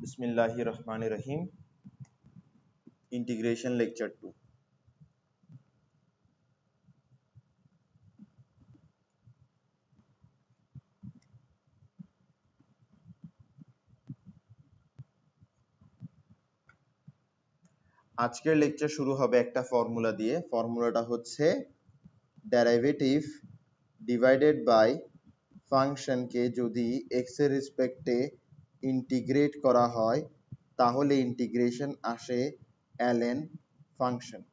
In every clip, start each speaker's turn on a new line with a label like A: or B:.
A: बिस्मिल्लाहिर रहमानिर रहीम। Integration lecture 2। আজকের lecture শুরু হবে একটা ফর্মুলা দিয়ে। ফর্মুলাটা হচ্ছে ডেরিভেটিভ ডিভাইডেড বাই ফাংশনকে যদি এক্স এর রেসপেক্টে ইন্টিগ্রেট করা হয় তাহলে ইন্টিগ্রেশন আসে ln ফাংশন।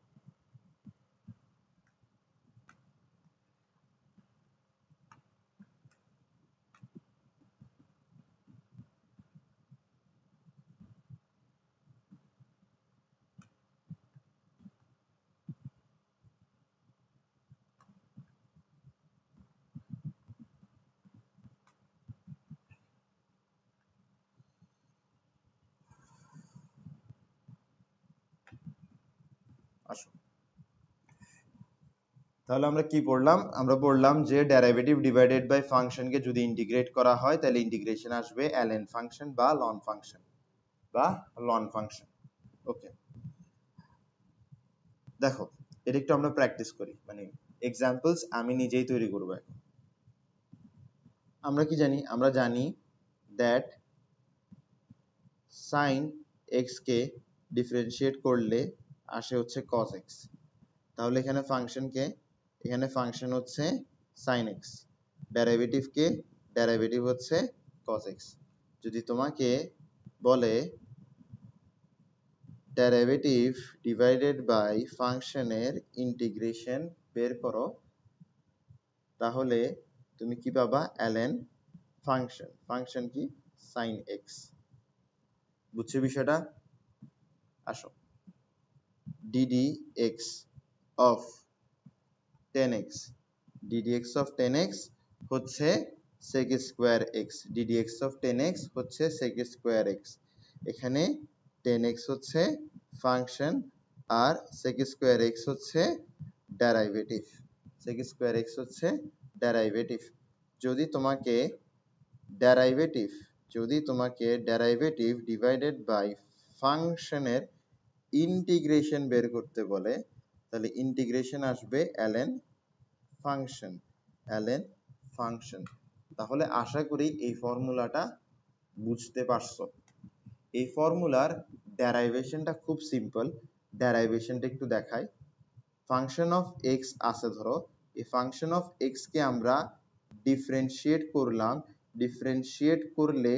A: আসো, তাহলে আমরা কি পড়লাম? আমরা পড়লাম যে ডেরিভেটিভ ডিভাইডেড বাই ফাংশনকে যদি ইন্টিগ্রেট করা হয় তাহলে ইন্টিগ্রেশন আসবে ln ফাংশন বা লন ফাংশন বা লন ফাংশন। ওকে, দেখো এটা একটু আমরা প্র্যাকটিস করি, মানে এক্সাম্পলস আমি নিজেই তৈরি করব। এখন আমরা কি জানি? আমরা জানি দ্যাট সাইন এক্স কে ডিফারেন্সিয়েট করলে আসে হচ্ছে cos x। তাহলে এখানে ফাংশন হচ্ছে sin x, ডেরিভেটিভ হচ্ছে cos x। যদি তোমাকে বলে ডেরিভেটিভ ডিভাইডেড বাই ফাংশনের ইন্টিগ্রেশন বের করো, তাহলে তুমি কি পাবা? ln ফাংশন কি? sin x। বুঝছো বিষয়টা? আসো, ddx of 10x হচ্ছে sec square x, ddx of 10x হচ্ছে sec স্কয়ার x। এখানে 10x হচ্ছে ফাংশন আর sec স্কয়ার x হচ্ছে ডেরিভেটিভ। sec স্কয়ার x হচ্ছে ডেরিভেটিভ। যদি তোমাকে ডেরিভেটিভ ডিভাইডেড বাই ফাংশনের ইন্টিগ্রেশন বের করতে বলে তাহলে ইন্টিগ্রেশন আসবে ln ফাংশন। তাহলে আশা করি এই ফর্মুলাটা বুঝতে পারছো। এই ফর্মুলার ডেরাইভেশনটা খুব সিম্পল। ডেরাইভেশনটা একটু দেখাই। ফাংশন অফ এক্স আছে, ধরো এই ফাংশন অফ এক্স কে আমরা ডিফারেন্সিয়েট করলাম। ডিফারেন্সিয়েট করলে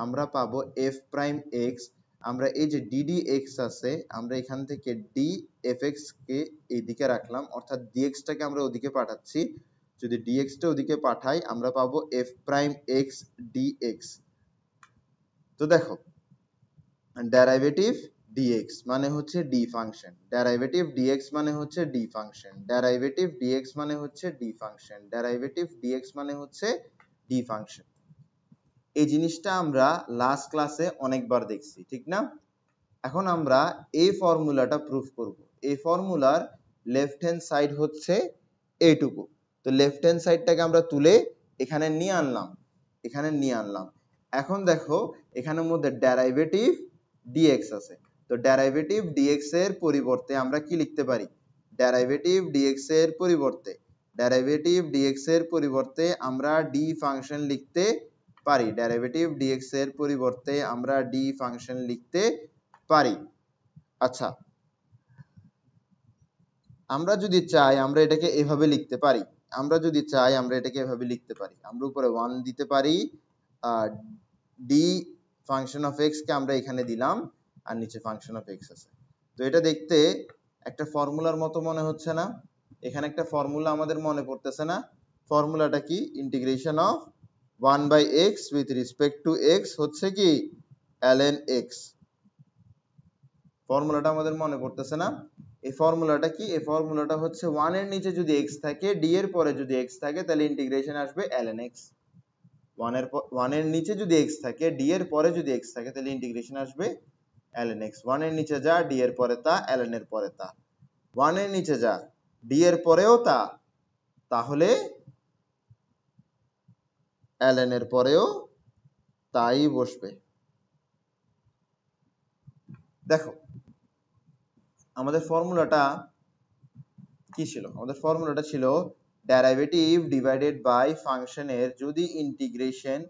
A: আমরা পাবো এফ প্রাইম এক্স। আমরা এই যে ডিডি এক্স আছে, আমরা এখান থেকে ডি এফ এক্স কে এইদিকে রাখলাম, অর্থাৎ ডিএক্স টাকে আমরা ওদিকে পাঠাচ্ছি। যদি ডিএক্স টা ওদিকে পাঠাই আমরা পাবো এফ প্রাইম এক্স ডিএক্স। তো দেখো, ডেরিভেটিভ dx মানে হচ্ছে d ফাংশন, ডেরিভেটিভ dx মানে হচ্ছে d ফাংশন, ডেরিভেটিভ dx মানে হচ্ছে d ফাংশন, ডেরিভেটিভ dx মানে হচ্ছে d ফাংশন। এই জিনিসটা আমরা লাস্ট ক্লাসে অনেকবার দেখছি, ঠিক না? এখন আমরা এই ফর্মুলাটা প্রুফ করব। এই ফর্মুলার লেফট হ্যান্ড সাইড হচ্ছে এইটুকু। তো লেফট হ্যান্ড সাইডটাকে আমরা তুলে এখানে নিয়ে আনলাম। এখন দেখো এখানের মধ্যে ডেরিভেটিভ dx আছে। তো ডেরিভেটিভ dx এর পরিবর্তে আমরা কি লিখতে পারি? ডেরিভেটিভ dx এর পরিবর্তে আমরা d ফাংশন লিখতে পারি। ডেরিভেটিভ dx এর পরিবর্তে আমরা d ফাংশন লিখতে পারি। আচ্ছা, আমরা যদি চাই আমরা এটাকে এভাবে লিখতে পারি। আমরা উপরে 1 দিতে পারি, d ফাংশন অফ x কে আমরা এখানে দিলাম আর নিচে ফাংশন অফ x আছে। তো এটা দেখতে একটা ফর্মুলার মতো মনে হচ্ছে না? এখানে একটা ফর্মুলা আমাদের মনে পড়তেছে না? ফর্মুলাটা কি? Integration of 1 by x with respect to x হচ্ছে কি ln x। ফর্মুলাটা আমাদের মনে পড়তেছে না? এই ফর্মুলাটা কি? এই ফর্মুলাটা হচ্ছে 1 এর নিচে যদি x থাকে, d এর পরে যদি x থাকে, তাহলে ইন্টিগ্রেশন আসবে ln x। 1 এর নিচে যদি x থাকে, d এর পরে যদি x থাকে, তাহলে ইন্টিগ্রেশন আসবে ln x। 1 এর নিচে যা, d এর পরে তা, ln এর পরে তা। 1 এর নিচে যা, d এর পরেও তা, তাহলে ln এর পরেও তাই বসবে। দেখো আমাদের ফর্মুলাটা কি ছিল? আমাদের ফর্মুলাটা ছিল ডেরিভেটিভ ডিভাইডেড বাই ফাংশনের যদি ইন্টিগ্রেশন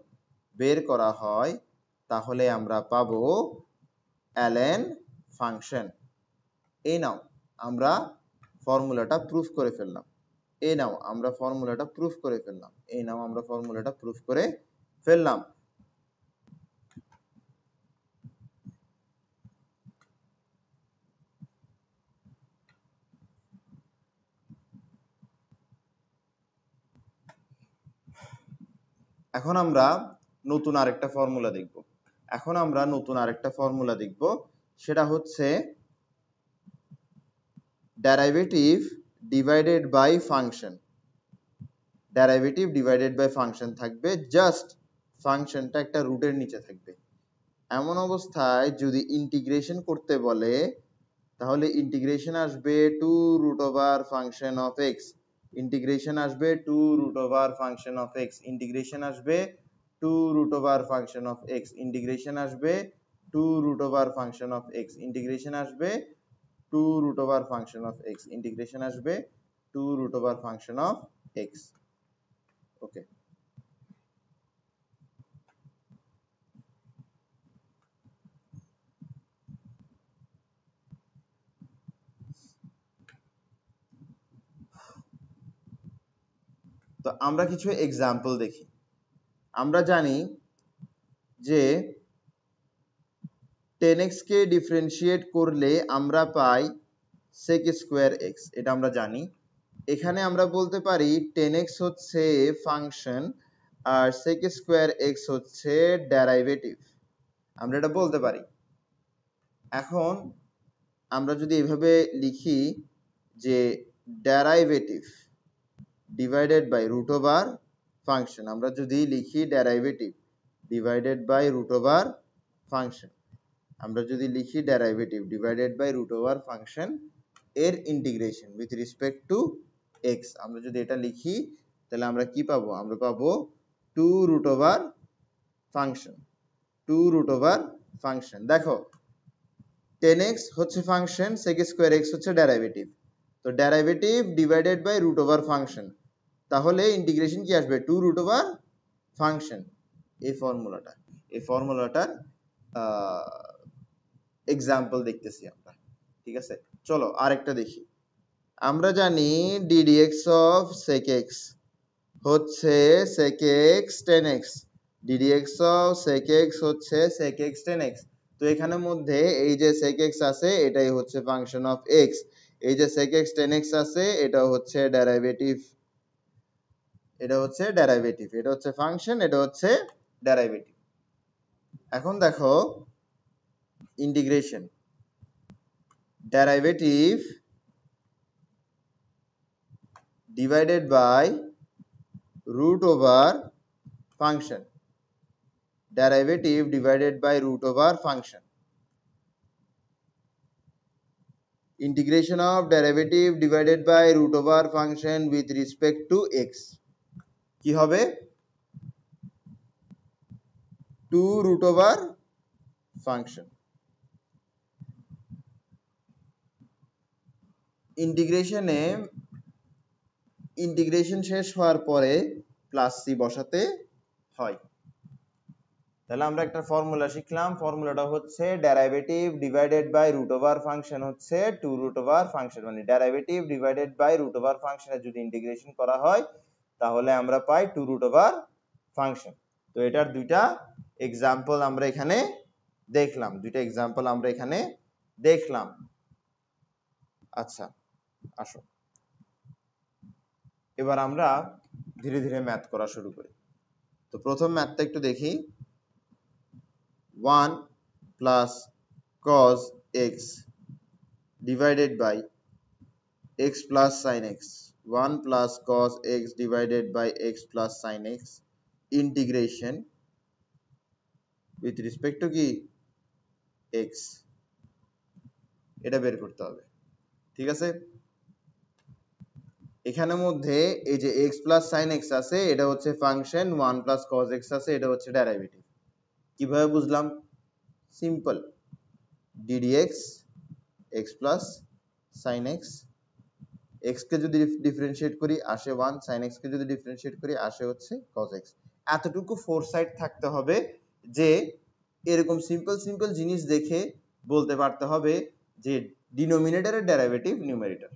A: বের করা হয় তাহলে আমরা পাবো ln ফাংশন। এই নাও আমরা ফর্মুলাটা প্রুফ করে ফেললাম। এই নাও আমরা ফর্মুলাটা প্রুফ করে ফেললাম। এই নাও আমরা ফর্মুলাটা প্রুফ করে ফেললাম। এখন আমরা নতুন আরেকটা ফর্মুলা দেখব। সেটা হচ্ছে derivative divided by function. Derivative divided by function থাকবে, জাস্ট ফাংশনটা একটা রুটের নিচে থাকবে। এমন অবস্থায় যদি ইন্টিগ্রেশন করতে বলে তাহলে ইন্টিগ্রেশন আসবে 2 root over function of X. Integration আসবে 2 root over function of X. Integration আসবে 2 root over function of X. Integration আসবে 2 root over function of X. Integration আসবে 2 root over function of X. Integration আসবে 2 root over function of X. Okay, তো আমরা কিছু example দেখি। আমরা জানি যে 10x কে ডিফারেন্সিয়েট করলে আমরা পাই sec স্কয়ার x, এটা আমরা জানি। এখানে আমরা বলতে পারি 10x হচ্ছে ফাংশন আর sec স্কয়ার x হচ্ছে ডেরিভেটিভ, আমরা এটা বলতে পারি। এখন আমরা যদি এভাবে লিখি যে derivative divided by root over function, আমরা যদি লিখি derivative divided by root over function, আমরা যদি লিখি derivative divided by root over function এর integration with respect to x, আমরা যদি এটা লিখি তাহলে আমরা কি পাবো? আমরা পাবো 2 root over function. 2 root over function. দেখো 10x হচ্ছে ফাংশন, sec স্কয়ার x হচ্ছে ডেরিভেটিভ। তো derivative divided by root over function, তাহলে ইন্টিগ্রেশন কি আসবে? 2 রুট ওভার ফাংশন। এই ফর্মুলাটার এক্সাম্পল দেখতেছি আমরা। ঠিক আছে, চলো আরেকটা দেখি। আমরা জানি ddx অফ sec x হচ্ছে sec x tan x। ddx of sec x হচ্ছে sec x tan x। তো এখানে মধ্যে এই যে sec x আছে এটাই হচ্ছে ফাংশন অফ x, এই যে sec x tan x আছে এটা হচ্ছে ডেরিভেটিভ। এটা হচ্ছে ডেরিভেটিভ, এটা হচ্ছে ফাংশন, এটা হচ্ছে ডেরিভেটিভ। এখন দেখো integration derivative divided by root over function, derivative divided by root over function, integration of derivative divided by root over function with respect to x কি হবে? 2 root over function। ইন্টিগ্রেশন শেষ হওয়ার পরে plus C বসাতে হয়। তাহলে আমরা একটা ফর্মুলা শিখলাম, ফর্মুলাটা হচ্ছে derivative divided by root over function হচ্ছে 2 রুট ওভার ফাংশন, মানে derivative divided by root over ফাংশনে যদি ইন্টিগ্রেশন করা হয় তাহলে আমরা পাই 2 রুট ওভার ফাংশন। তো এটার দুইটা এক্সাম্পল আমরা এখানে দেখলাম, আচ্ছা আসো এবার আমরা ধীরে ধীরে ম্যাথ করা শুরু করি। তো প্রথম ম্যাথটা একটু দেখি। 1 plus cos x divided by x plus sin x, 1 plus cos x divided by x plus sin x integration with respect to কি x, এটা বের করতে হবে। ঠিক আছে, এখানের মধ্যে এই যে x plus sin x আছে এটা হচ্ছে ফাংশন, 1 plus cos x আছে এটা হচ্ছে ডেরিভেটিভ। কিভাবে বুঝলাম? Simple, ddx x plus sin x, x কে যদি ডিফারেন্সিয়েট করি আসে 1, sin x কে যদি ডিফারেন্সিয়েট করি আসে হচ্ছে cos x। এতটুকু ফোরসাইট থাকতে হবে যে এরকম সিম্পল জিনিস দেখে বলতে পারতে হবে যে ডিনোমিনেটরের ডেরিভেটিভ নিউমারেটর।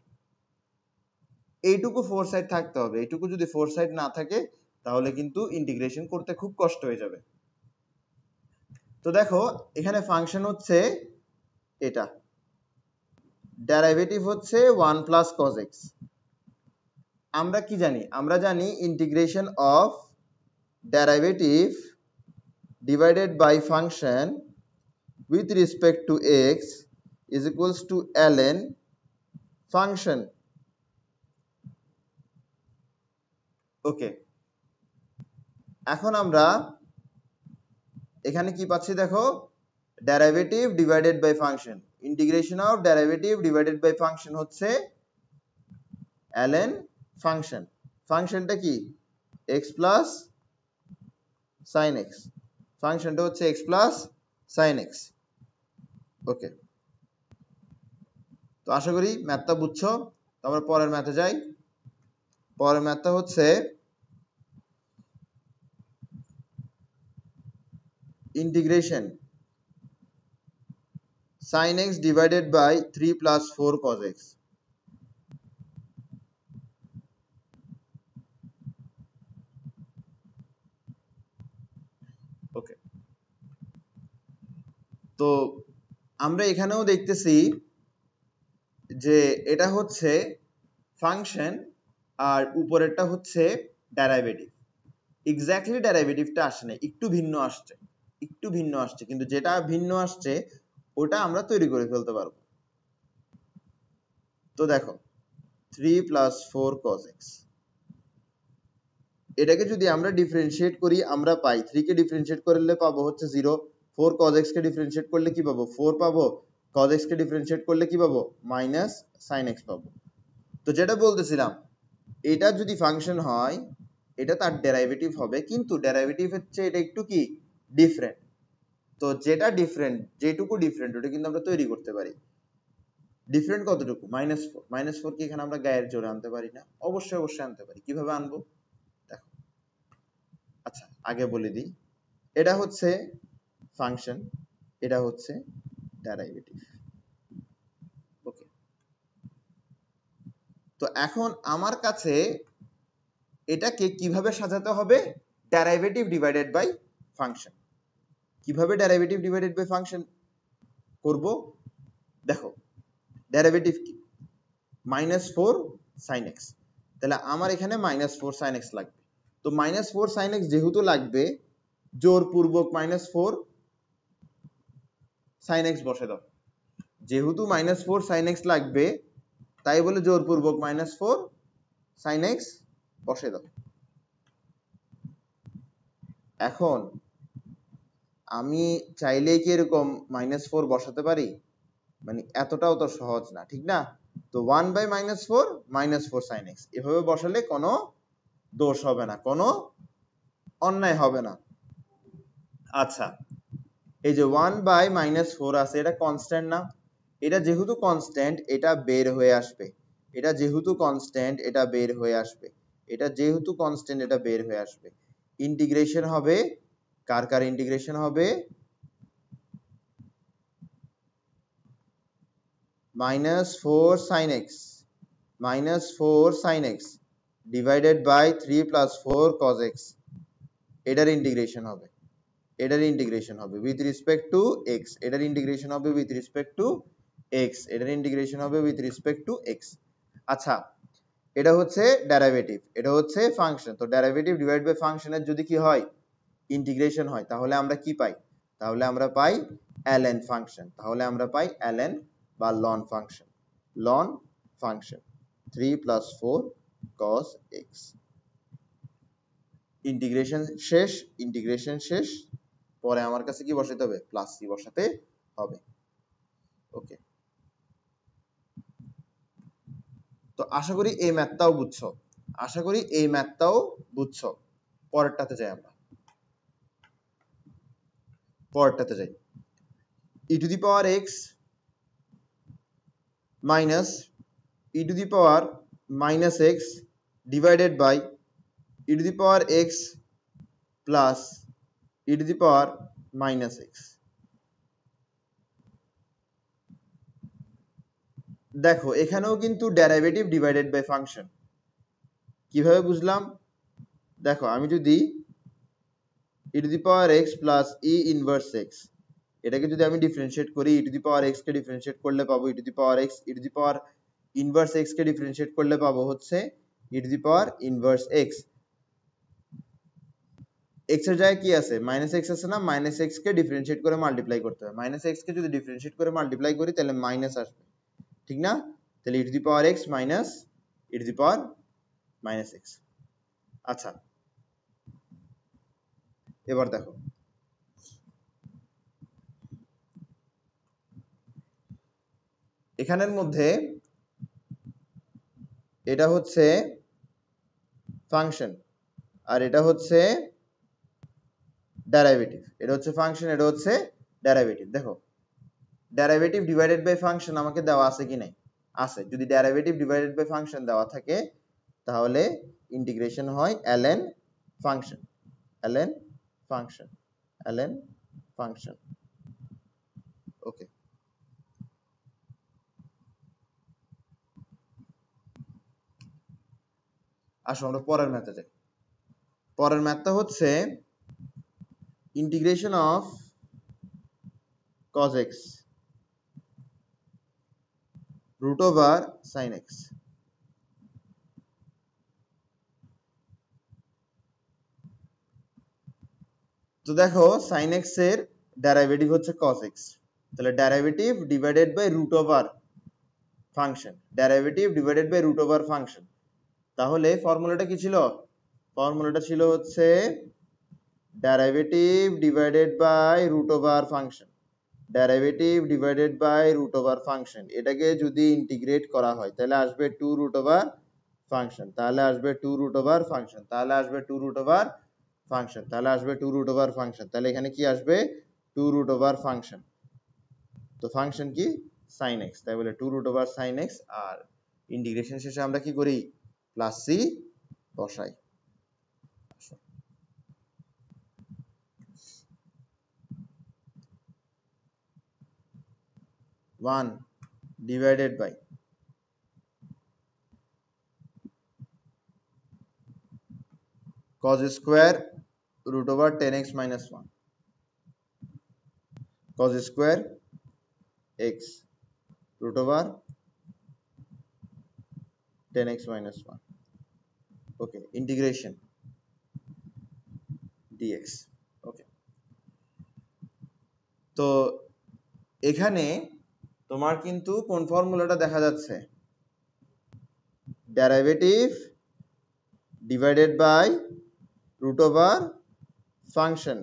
A: এইটুকু ফোরসাইট থাকতে হবে। এইটুকু যদি ফোরসাইট না থাকে তাহলে কিন্তু ইন্টিগ্রেশন করতে খুব কষ্ট হয়ে যাবে। তো দেখো এখানে ফাংশন হচ্ছে এটা, ডেরিভেটিভ হচ্ছে 1 প্লাস cos x। আমরা কি জানি? আমরা জানি integration of derivative divided by function with respect to x is equals to ln function। Okay, এখন আমরা এখানে কি পাচ্ছি দেখো, derivative divided by function. Integration of derivative divided by function হচ্ছে ln ফাংশন। ফাংশনটা কি? x plus sin x। ফাংশনটা হচ্ছে x plus sin x। Okay, তো আশা করি ম্যাথটা বুঝছো। তারপর পরের ম্যাথে যাই। পরের ম্যাথটা হচ্ছে integration sin x divided by 3 plus 4 cos x। Okay, তো আমরা এখানেও দেখতেছি যে এটা হচ্ছে ফাংশন আর উপরেরটা হচ্ছে ডেরিভেটিভ। এক্স্যাক্টলি ডেরিভেটিভটা আসে না, একটু ভিন্ন আসছে, কিন্তু যেটা ভিন্ন আসছে ওটা আমরা তৈরি করে ফেলতে পারবো। তো দেখো 3 plus 4 cos x, এটাকে যদি আমরা ডিফারেন্সিয়েট করি আমরা পাই 3 কে ডিফারেন্সিয়েট করলে পাবো হচ্ছে 0, 4 cos x কে ডিফারেন্সিয়েট করলে কি পাবো? 4 পাবো। cos x কে ডিফারেন্সিয়েট করলে কি পাবো? মাইনাস sin x পাবো। তো যেটা বলতেছিলাম, এটা যদি ফাংশন হয় এটা তার ডেরিভেটিভ হবে, কিন্তু ডেরিভেটিভ হচ্ছে এটা একটু কি ডিফারেন্ট। তো যেটা ডিফারেন্ট, যেটুকু ডিফারেন্ট ওটা কিন্তু আমরা তৈরি করতে পারি। ডিফারেন্ট কতটুকু? -4। -4 কি এখানে আমরা গায়ের জোরে আনতে পারি না? অবশ্যই আনতে পারি। কিভাবে আনবো দেখো। আচ্ছা আগে বলে দিই, এটা হচ্ছে ফাংশন, এটা হচ্ছে ডেরিভেটিভ। ওকে, তো এখন আমার কাছে এটাকে কিভাবে সাজাতে হবে? Derivative divided by function. কিভাবে ডেরিভেটিভ ডিভাইডেড বাই ফাংশন করব? দেখো ডেরিভেটিভ কি? -4 sin x, তাহলে আমার এখানে -4 sin x লাগবে। তো -4 sin x যেহেতু লাগবে, জোরপূর্বক -4 sin x বসে দাও। যেহেতু -4 sin x লাগবে তাই বলে জোরপূর্বক -4 sin x বসে দাও। এখন আমি চাইলেই কি এরকম -4 বসাতে পারি? মানে এতটাও তো সহজ না, ঠিক না? তো 1/-4 -4 sin x এভাবে বসালে কোনো দোষ হবে না, কোনো অন্যায় হবে না। আচ্ছা, এই যে 1/-4 আছে, এটা কনস্ট্যান্ট না? এটা যেহেতু কনস্ট্যান্ট এটা বের হয়ে আসবে। এটা যেহেতু কনস্ট্যান্ট এটা বের হয়ে আসবে। এটা যেহেতু কনস্ট্যান্ট এটা বের হয়ে আসবে। ইন্টিগ্রেশন হবে, কার ইন্টিগ্রেশন হবে? -4 sin x, -4 sin x divided by 3 plus 4 cos x। এটার ইন্টিগ্রেশন হবে, এটার ইন্টিগ্রেশন হবে with respect to x, এটার ইন্টিগ্রেশন হবে with respect to x, এটার ইন্টিগ্রেশন হবে with respect to x। আচ্ছা, এটা হচ্ছে ডেরিভেটিভ, এটা হচ্ছে ফাংশন। তো ডেরিভেটিভ ডিভাইড বাই ফাংশনের যদি কি হয়? ইন্টিগ্রেশন হয়, তাহলে আমরা কি পাই? তাহলে আমরা পাই ln ফাংশন। তাহলে আমরা পাই ln বা ln function. ln function 3 plus 4 cos x। Integration শেষ। পরে আমার কাছে কি বসাতে হবে? প্লাস সি বসাতে হবে। ওকে, তো আশা করি এই ম্যাথটাও বুঝছো। পরেরটাতে যাই আমরা, e to the power x minus e to the power minus x divided by e to the power x plus e to the power minus x। দেখো এখানেও কিন্তু ডেরিভেটিভ ডিভাইডেড বাই ফাংশন। কিভাবে বুঝলাম? দেখো আমি যদি e to the power x plus e inverse x এটাকে যদি আমি ডিফারেন্সিয়েট করি, e to the power x K differentiate করলে পাবো e to the power x, e to the power inverse x K differentiate করলে পাবো হচ্ছে e to the power inverse x। x এর জায়গায় কি আছে? মাইনাস x আছে না? মাইনাস x কে ডিফারেন্সিয়েট করে মাল্টিপ্লাই করতে হবে। মাইনাস x কে যদি ডিফারেন্সিয়েট করে মাল্টিপ্লাই করি তাহলে মাইনাস আসবে, ঠিক না? তাহলে e to the power x minus e to the power minus x। আচ্ছা এবার দেখো এখানের মধ্যে এটা হচ্ছে ফাংশন আর এটা হচ্ছে ডেরিভেটিভ। এটা হচ্ছে ফাংশন, এটা হচ্ছে ডেরিভেটিভ। দেখো ডেরিভেটিভ ডিভাইডেড বাই ফাংশন আমাকে দেওয়া আছে কি নাই? আছে। যদি ডেরিভেটিভ ডিভাইডেড বাই ফাংশন দেওয়া থাকে তাহলে ইন্টিগ্রেশন হয় ln function, ln function, ln function. Okay, আসো আমরা পরের ম্যাথে যাই। পরের ম্যাথটা হচ্ছে integration of cos x root over sin x। তো দেখো sin x এর ডেরিভেটিভ হচ্ছে cos x, তাহলে derivative divided by root over function, derivative divided by root over function. তাহলে ফর্মুলাটা কি ছিল? ফর্মুলাটা ছিল হচ্ছে derivative divided by root over function, derivative divided by root over function. এটাকে যদি ইন্টিগ্রেট করা হয় তাহলে আসবে 2 রুট ওভার ফাংশন, তাহলে আসবে 2 রুট ওভার ফাংশন, তাহলে আসবে 2 রুট ওভার ফাংশন, তাহলে আসবে 2 রুট ওভার ফাংশন। তাহলে এখানে কি আসবে? 2 রুট ওভার ফাংশন। তো ফাংশন কি? sin x, তাই বলে 2 রুট ওভার sin x। আর ইন্টিগ্রেশন শেষে আমরা কি করি? প্লাস সি বসাই। 1 divided by cos square root over 10x minus 1, cos square x root over 10x minus 1। okay, integration dx। okay, তো এখানে তোমার কিন্তু কোন ফর্মুলাটা দেখা যাচ্ছে? Derivative divided by root over function,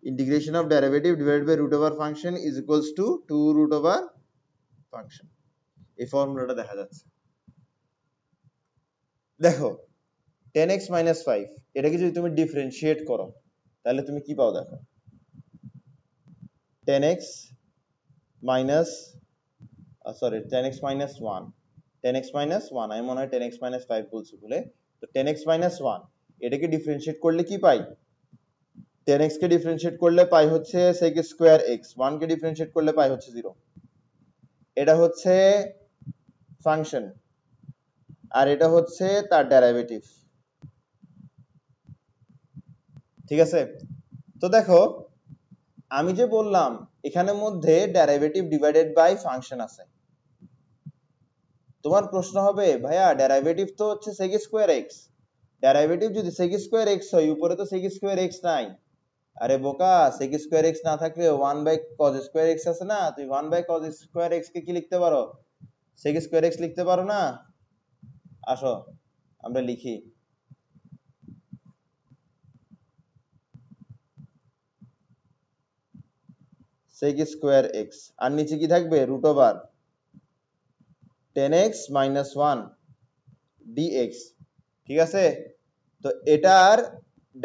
A: integration of derivative divided by root over function is equals to 2 root over function। এই ফর্মুলাটা দেখা যাচ্ছে। দেখো 10x minus 5 এটাকে যদি তুমি ডিফারেন্সিয়েট করো তাহলে তুমি কি পাও? দেখো 10x minus 10x minus 1, 10x minus 1 আমি মনে হয় 10x minus 5 বলছি বলে। তো 10x minus 1 এটাকে ডিফারেন্সিয়েট করলে কি পাই? 10x কে ডিফারেন্সিয়েট করলে পাই হচ্ছে sec স্কয়ার x, 1 কে ডিফারেন্সিয়েট করলে পাই হচ্ছে 0। এটা হচ্ছে ফাংশন আর এটা হচ্ছে তার ডেরিভেটিভ, ঠিক আছে? তো দেখো আমি যে বললাম এখানের মধ্যে ডেরিভেটিভ ডিভাইডেড বাই ফাংশন আছে। তোমার প্রশ্ন হবে ভাইয়া ডেরিভেটিভ তো হচ্ছে sec স্কয়ার x, ডেরিভেটিভ যদি sec স্কয়ার x হয় উপরে তো sec স্কয়ার x নাই। আরে বোকা, sec স্কয়ার x না থাকলে 1 বাই cos স্কয়ার x আছে না? তুই 1 বাই cos স্কয়ার x কে কি লিখতে পারো? sec স্কয়ার x লিখতে পারো না? আসো আমরা লিখি। sec স্কয়ার x আর নিচে কি থাকবে? Root over 10x minus 1 dx, ঠিক আছে? তো এটার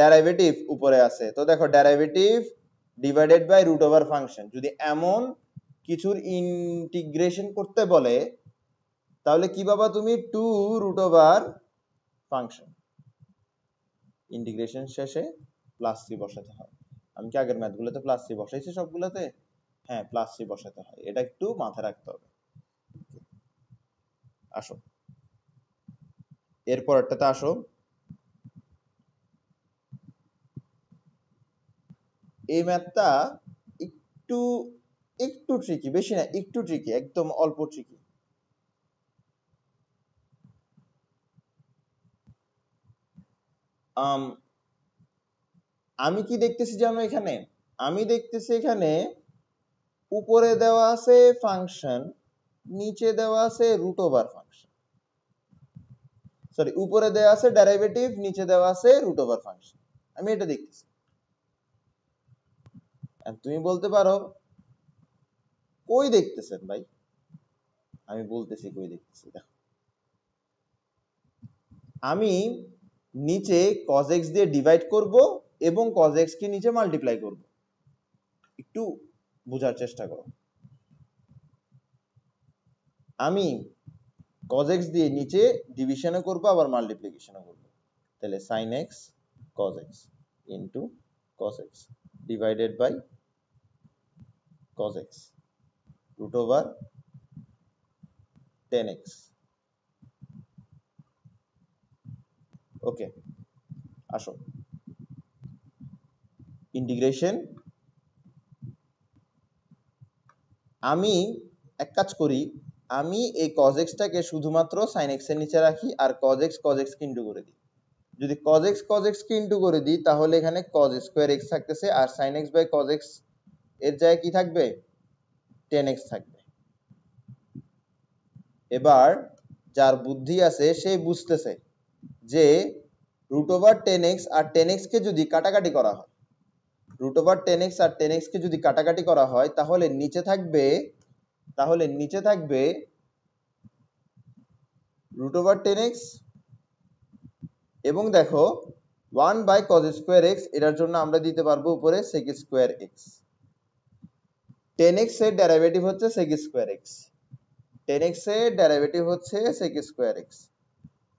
A: ডেরিভেটিভ উপরে আছে। তো দেখো derivative divided by root over function. যদি এমন কিছুর ইন্টিগ্রেশন করতে বলে তাহলে কি পাবা তুমি, 2 রুট ওভার ফাংশন। ইন্টিগ্রেশন শেষে প্লাস সি বসাতে হয়। আমি কি আগের ম্যাথগুলোতে প্লাস সি বসাইছি সবগুলোতে? হ্যাঁ, প্লাস সি বসাতে হয়, এটা একটু মাথায় রাখতে হবে। আসো এরপরটাতে আসো। এই ম্যাথটা একটু একটু ট্রিকি, বেশি না, একটু ট্রিকি, একদম অল্প ট্রিকি। আমি কি দেখতেছি জানো এখানে? আমি দেখতেছি এখানে উপরে দেওয়া আছে ফাংশন, নিচে দেওয়া আছে রুট ওভার ফাংশন, সরি উপরে দেওয়া আছে ডেরিভেটিভ, নিচে দেওয়া আছে রুট ওভার ফাংশন। আমি এটা দেখতেছি। আর তুমি বলতে পারো কই দেখতেছেন ভাই? আমি বলতেছি কই দেখতেছি। দেখো, আমি নিচে cos x দিয়ে ডিভাইড করব এবং cos x কে নিচে মাল্টিপ্লাই করব। একটু বোঝার চেষ্টা করো। আমি cos x দিয়ে নিচে ডিভিশনও করব আবার মাল্টিপ্লিকেশনও করব। তাহলে sin x cos x into cos x divided by cos x root over tan x। Okay, আসো ইন্টিগ্রেশন। আমি এক কাজ করি, আমি এই cos x টাকে শুধুমাত্র sin x এর নিচে রাখি আর cos x কে ইনটু করে দিই। যদি cos x কে ইনটু করে দিই তাহলে এখানে cos স্কয়ার x থাকতেছে আর sin x by cos x এর জায়গায় কি থাকবে, tan x থাকবে। এবার যার বুদ্ধি আছে সে বুঝতেছে যে রুট ওভার tan x আর tan x কে যদি কাটাকাটি করা হয়, রুট ওভার tan x আর tan x কে যদি কাটাকাটি করা হয় তাহলে নিচে থাকবে রুট ওভার tan x এবং দেখো 1 বাই cos স্কয়ার x, এটার জন্য আমরা দিতে পারবো উপরে sec square x। tan x এর ডেরিভেটিভ হচ্ছে sec square x, tan x এর ডেরিভেটিভ হচ্ছে sec square x,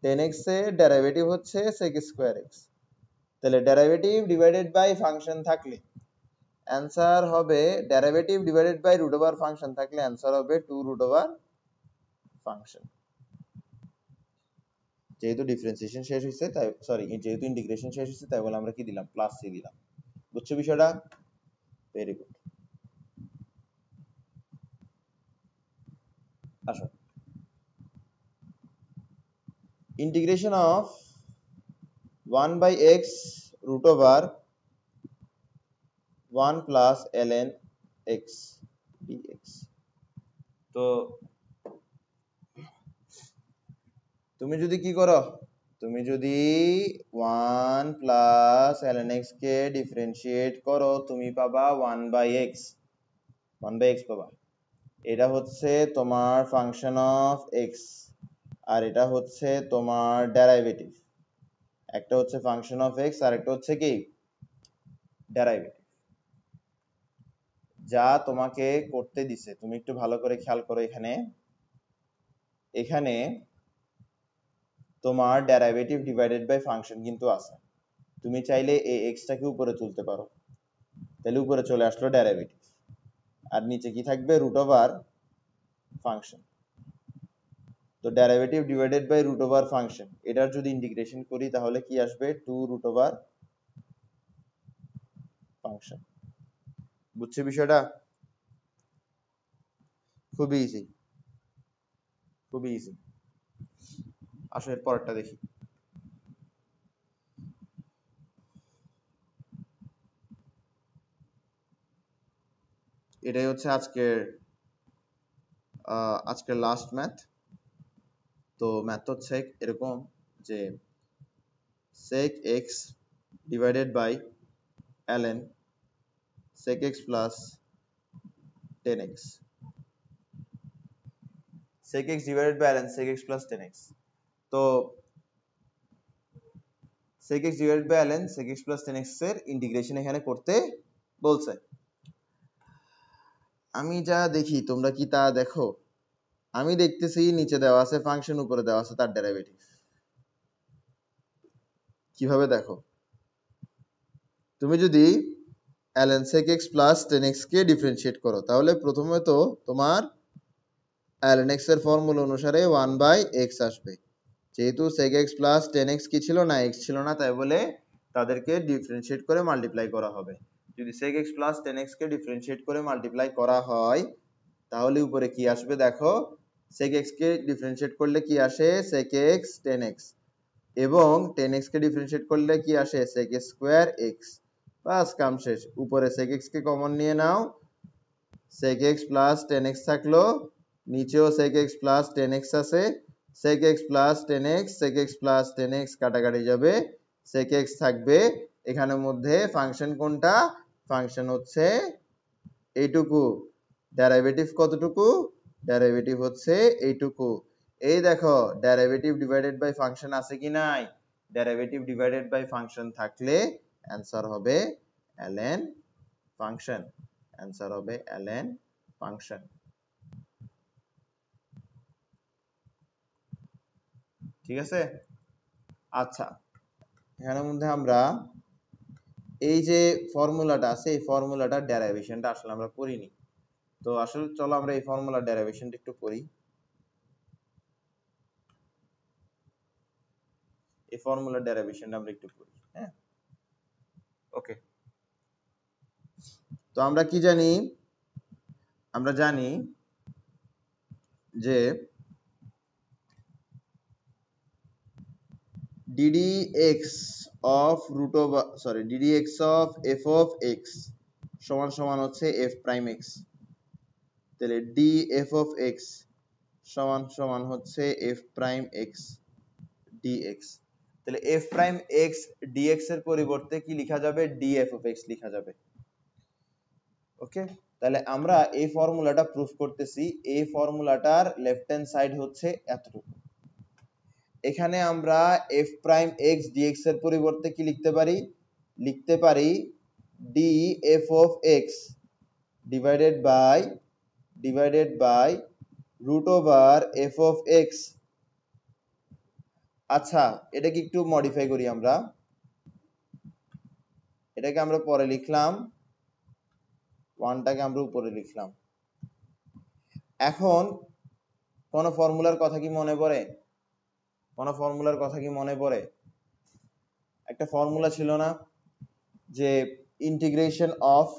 A: tan x এর ডেরিভেটিভ হচ্ছে sec স্কয়ার x। তাহলে ডেরিভেটিভ ডিভাইডেড বাই ফাংশন থাকলে অ্যানসার হবে, derivative divided by root over function থাকলে অ্যানসার হবে 2 রুট ওভার ফাংশন। যেহেতু ডিফারেন্সিয়েশন শেষ হয়েছে তাই, সরি যেহেতু ইন্টিগ্রেশন শেষ হয়েছে তাই বলে আমরা কি দিলাম, প্লাস সি দিলাম। বুঝছো বিষয়টা? Very good. আসো integration of 1 by x root over 1 plus ln x dx। তো তুমি যদি কি করো, তুমি যদি 1 প্লাস ln x কে ডিফারেন্সিয়েট করো তুমি পাবা 1 বাই x, 1 বাই x পাবা। এটা হচ্ছে তোমার ফাংশন অফ x আর এটা হচ্ছে তোমার ডেরিভেটিভ। একটা হচ্ছে ফাংশন অফ x আর একটা হচ্ছে কি ডেরিভেটিভ। যা তোমাকে করতে দিছে তুমি একটু ভালো করে খেয়াল করো, এখানে তোমার ডেরিভেটিভ ডিভাইডেড বাই ফাংশন কিন্তু আছে। তুমি চাইলে এই x টাকে উপরে তুলতে পারো, তাহলে উপরে চলে আসলো ডেরিভেটিভ আর নিচে কি থাকবে, রুট ওভার ফাংশন। তো derivative divided by root over function, এটার যদি ইন্টিগ্রেশন করি তাহলে কি আসবে, 2 রুট ওভার ফাংশন। বুঝছো বিষয়টা? খুবই ইজি, খুবই ইজি। আসো এর পরেরটা দেখি। এটাই হচ্ছে আজকের লাস্ট ম্যাথ। তো ম্যাথ হচ্ছে এরকম যে sec x divided by ln sec x plus tan x, sec x divided by ln sec x plus tan x। তো sec x divided by ln sec x plus tan x এর integration এখানে করতে বলছে। আমি যা দেখি তোমরা কি তা দেখো? আমি দেখতেছি নিচে দেওয়া আছে ফাংশন, উপরে দেওয়া আছে তার ডেরিভেটিভ। কিভাবে দেখো? তুমি যদি ln sec x plus 10x কে ডিফারেন্সিয়েট করো, তাহলে প্রথমে তো তোমার ln x এর ফর্মুলা অনুসারে 1/x আসবে। যেহেতু sec x প্লাস 10x কি ছিল না, x ছিল না, তাই বলে তাদেরকে ডিফারেন্সিয়েট করে মাল্টিপ্লাই করা হবে। যদি sec x প্লাস 10x কে ডিফারেন্সিয়েট করে মাল্টিপ্লাই করা হয়, তাহলে উপরে কি আসবে দেখো? sec x কে ডিফারেন্সিয়েট করলে কি আসে? sec x 10x, এবং 10x কে ডিফারেন্সিয়েট করলে কি আসে? sec square x। বাস, কাম শেষ। উপরে sec x কে কমন নিয়ে নাও, sec x প্লাস 10x থাকলো, নিচেও sec x প্লাস 10x আছে। sec x plus 10x, sec x plus 10x কাটাকাটি যাবে, sec x থাকবে। এখানের মধ্যে ফাংশন কোনটা? ফাংশন হচ্ছে এইটুকু। ডেরিভেটিভ কতটুকু? ডেরিভেটিভ হচ্ছে এইটুকু। এই দেখো, ডেরিভেটিভ ডিভাইডেড বাই ফাংশন আছে কি নাই? ডেরিভেটিভ ডিভাইডেড বাই ফাংশন থাকলে অ্যান্সার হবে ln ফাংশন। অ্যান্সার হবে ln ফাংশন। ঠিক আছে? আচ্ছা, এখানের মধ্যে আমরা এই যে ফর্মুলাটা আছে, এই ফর্মুলাটার ডেরিভেশনটা আসলে আমরা পড়িনি। তো আসলে চলো আমরা এই ফর্মুলার ডেরিভেশনটা একটু পড়ি। এই ফর্মুলার ডেরিভেশনটা আমরা একটু পড়ি। হ্যাঁ, ওকে। তো আমরা কি জানি? আমরা জানি যে ddx of ddx of f of x সমান সমান হচ্ছে f prime x। তাহলে df of x সমান সমান হচ্ছে f prime x dx। তাহলে f prime x dx এর পরিবর্তে কি লেখা যাবে? df of x লেখা যাবে। ওকে, তাহলে আমরা এই ফর্মুলাটা প্রুফ করতেছি। এই ফর্মুলাটার লেফট হ্যান্ড সাইড হচ্ছে এতটুকু। এখানে আমরা f prime x dx এর পরিবর্তে কি লিখতে পারি? লিখতে পারি df of x divided by root over f of x। আচ্ছা, এটাকে একটু মডিফাই করি আমরা। এটাকে আমরা পরে লিখলাম, 1টাকে আমরা উপরে লিখলাম। এখন কোন ফর্মুলার কথা কি মনে পড়ে? কোন ফর্মুলার কথা কি মনে পড়ে? একটা ফর্মুলা ছিল না যে ইন্টিগ্রেশন অফ,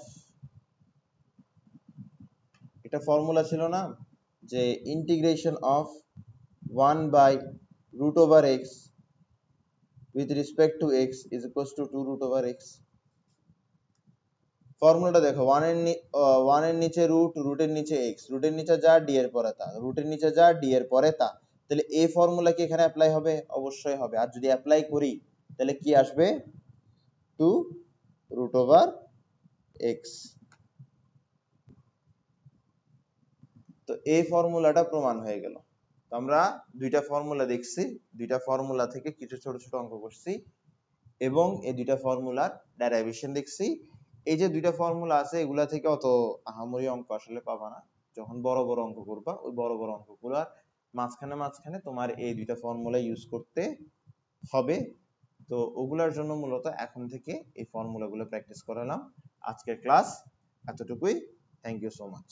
A: একটা ফর্মুলা ছিল না যে integration of 1/√x with respect to x is equals to 2√x। ফর্মুলাটা দেখো, 1 এর নিচে রুট, রুটের নিচে x, রুটের নিচে যা d এর পরে তা, রুটের নিচে যা d এর পরে তা। তাহলে এই ফর্মুলা কি এখানে অ্যাপ্লাই হবে? অবশ্যই হবে। আর যদি অ্যাপ্লাই করি তাহলে কি আসবে? 2√x। তো এই ফর্মুলাটা প্রমাণ হয়ে গেল। তো আমরা দুইটা ফর্মুলা দেখছি, দুইটা ফর্মুলা থেকে কিছু ছোট ছোট অঙ্ক করছি, এবং এই দুইটা ফর্মুলার ডেরিভেশন দেখছি। এই যে দুইটা ফর্মুলা আছে, এগুলা থেকে অত আহামরি অঙ্ক আসলে পাবা না। যখন বড় বড় অঙ্ক করবা, ওই বড় বড় অঙ্কগুলোর মাঝখানে মাঝখানে তোমার এই দুইটা ফর্মুলা ইউজ করতে হবে। তো ওগুলার জন্য মূলত এখন থেকে এই ফর্মুলাগুলো প্র্যাকটিস করালাম। আজকের ক্লাস এতটুকুই। Thank you so much.